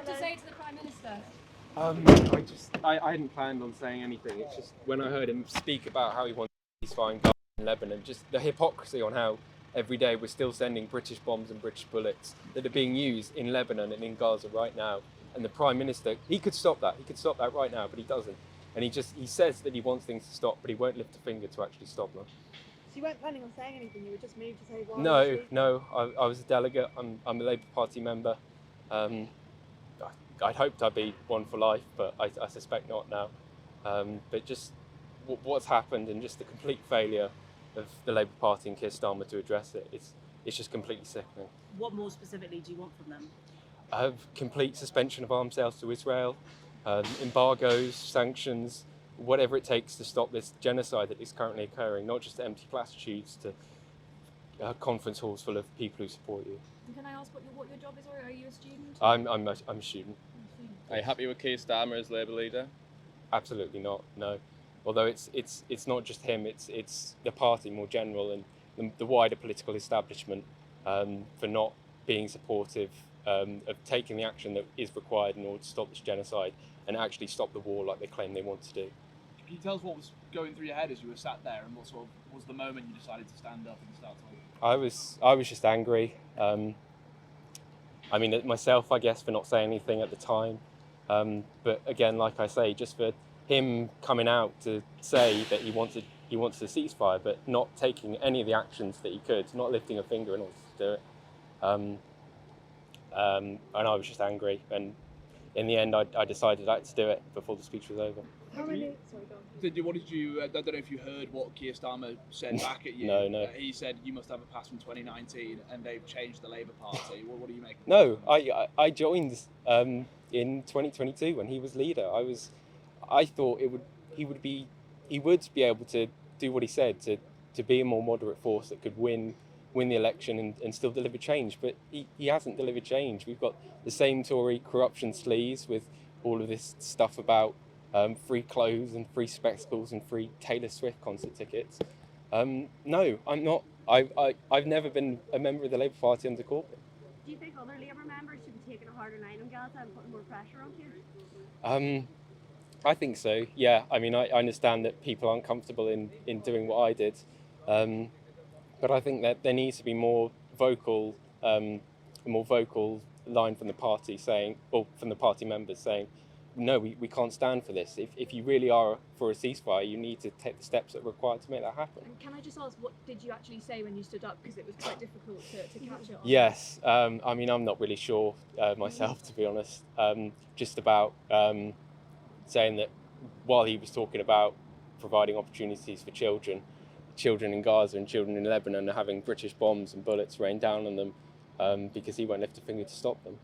to say to the Prime Minister? I hadn't planned on saying anything. It's just when I heard him speak about how he wants ceasefire in Gaza and Lebanon, just the hypocrisy on how every day we're still sending British bombs and British bullets that are being used in Lebanon and in Gaza right now. And the Prime Minister, he could stop that. He could stop that right now, but he doesn't. And he says that he wants things to stop, but he won't lift a finger to actually stop them. So you weren't planning on saying anything, you were just moved to say why? No. I was a delegate. I'm a Labour Party member. I'd hoped I'd be one for life, but I suspect not now. But just what's happened and just the complete failure of the Labour Party and Keir Starmer to address it, it's just completely sickening. What more specifically do you want from them? Complete suspension of arms sales to Israel, embargoes, sanctions, whatever it takes to stop this genocide that is currently occurring, not just empty platitudes to conference halls full of people who support you. And can I ask what your job is, or are you a student? I'm a student. Are you happy with Keir Starmer as Labour leader? Absolutely not, no. Although it's not just him, it's the party more general and the wider political establishment for not being supportive of taking the action that is required in order to stop this genocide and actually stop the war like they claim they want to do. Can you tell us what was going through your head as you were sat there, and what sort of was the moment you decided to stand up and start talking? I was just angry. I mean, at myself, I guess, for not saying anything at the time. But again, like I say, just for him coming out to say that he wanted a ceasefire, but not taking any of the actions that he could, not lifting a finger in order to do it. And I was just angry. And in the end, I decided I had to do it before the speech was over. How many? Sorry, go on. What did you? I don't know if you heard what Keir Starmer said back at you. No. He said you must have a pass from 2019, and they've changed the Labour Party. What do you make? No, I joined in 2022 when he was leader. I thought he would be able to do what he said, to be a more moderate force that could win the election and still deliver change. But he hasn't delivered change. We've got the same Tory corruption sleaze with all of this stuff about free clothes and free spectacles and free Taylor Swift concert tickets. No, I'm not. I've never been a member of the Labour Party under Corbyn. Do you think other Labour members should be taking a harder line on Gaza and putting more pressure on Keir? I think so, yeah. I mean, I understand that people aren't comfortable in doing what I did. But I think that there needs to be more vocal line from the party from the party members saying, no, we can't stand for this. If you really are for a ceasefire, you need to take the steps that are required to make that happen. And can I just ask, what did you actually say when you stood up? Because it was quite difficult to catch it on. Yes, I mean, I'm not really sure myself, to be honest. Just about saying that while he was talking about providing opportunities for children in Gaza and children in Lebanon are having British bombs and bullets rain down on them because he won't lift a finger to stop them.